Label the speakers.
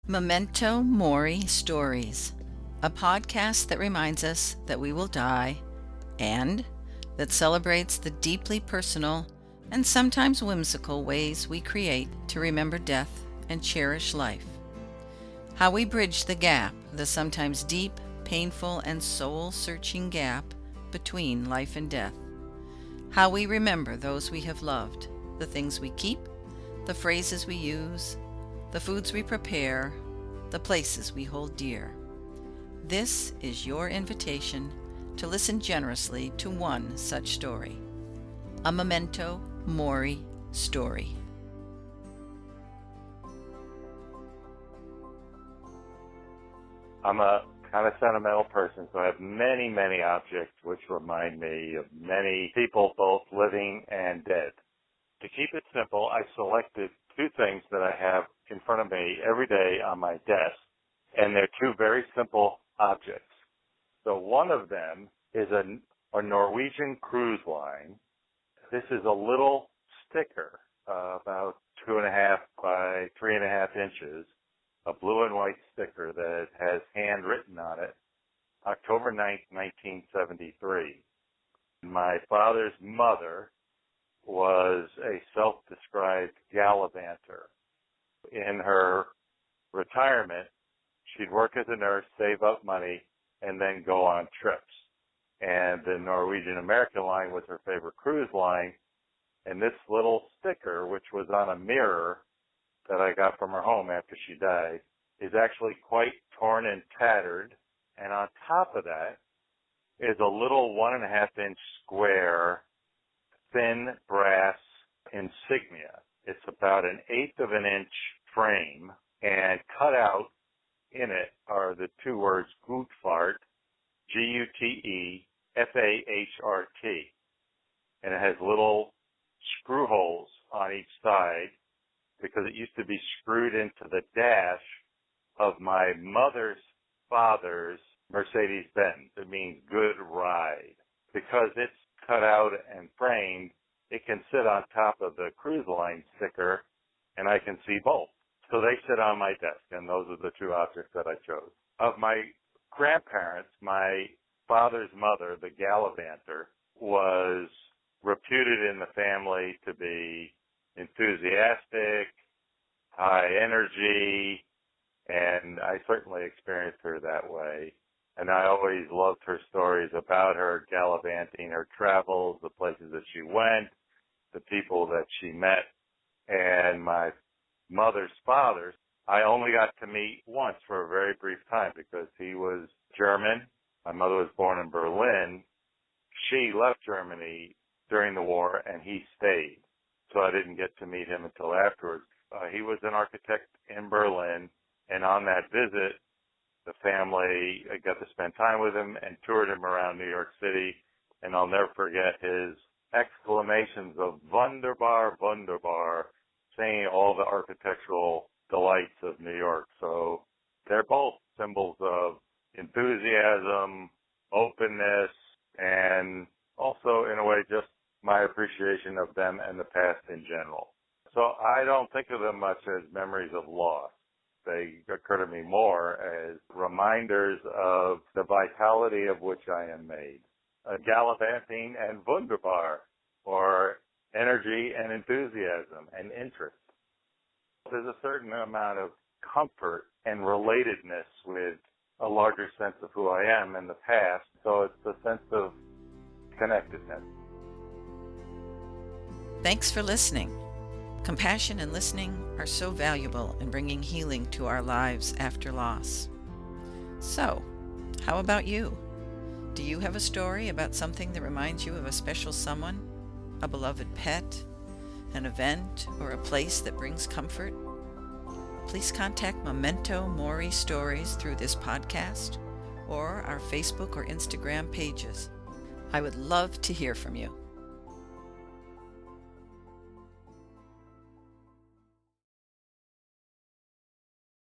Speaker 1: Memento Mori Stories, a podcast that reminds us that we will die and that celebrates the deeply personal and sometimes whimsical ways we create to remember death and cherish life. How we bridge the gap, the sometimes deep, painful, and soul-searching gap between life and death. How we remember those we have loved, the things we keep, the phrases we use, the foods we prepare, the places we hold dear. This is your invitation to listen generously to one such story. A Memento Mori story.
Speaker 2: I'm a kind of sentimental person, so I have many, many objects which remind me of many people, both living and dead. To keep it simple, I selected two things that I have in front of me every day on my desk, and they're two very simple objects. So one of them is a Norwegian cruise line. This is a little sticker, about 2.5 by 3.5 inches, a blue and white sticker that has handwritten on it, October 9th, 1973. My father's mother was a self-described Gallivantor. In her retirement, she'd work as a nurse, save up money, and then go on trips. And the Norwegian American line was her favorite cruise line. And this little sticker, which was on a mirror that I got from her home after she died, is actually quite torn and tattered. And on top of that is a little 1.5-inch square thin brass insignia. It's about 1/8 of an inch frame, and cut out in it are the two words Gute Fahrt, Gutefahrt, and it has little screw holes on each side because it used to be screwed into the dash of my mother's father's Mercedes-Benz. It means good ride. Because it's cut out and framed, it can sit on top of the cruise line sticker, and I can see both. So they sit on my desk, and those are the two objects that I chose. Of my grandparents, my father's mother, the Gallivantor, was reputed in the family to be enthusiastic, high energy, and I certainly experienced her that way. And I always loved her stories about her gallivanting, her travels, the places that she went, the people that she met. And my mother's father, I only got to meet once for a very brief time because he was German. My mother was born in Berlin. She left Germany during the war, and he stayed. So I didn't get to meet him until afterwards. He was an architect in Berlin, and on that visit, the family got to spend time with him and toured him around New York City, and I'll never forget his exclamations of Wunderbar, Wunderbar, saying all the architectural delights of New York. So they're both symbols of enthusiasm, openness, and also, in a way, just my appreciation of them and the past in general. So I don't think of them much as memories of loss. They occur to me more as reminders of the vitality of which I am made. Gallivanting and Wunderbar, or energy and enthusiasm and interest. There's a certain amount of comfort and relatedness with a larger sense of who I am in the past, so it's a sense of connectedness.
Speaker 1: Thanks for listening. Compassion and listening are so valuable in bringing healing to our lives after loss. So, how about you? Do you have a story about something that reminds you of a special someone, a beloved pet, an event, or a place that brings comfort? Please contact Memento Mori Stories through this podcast or our Facebook or Instagram pages. I would love to hear from you.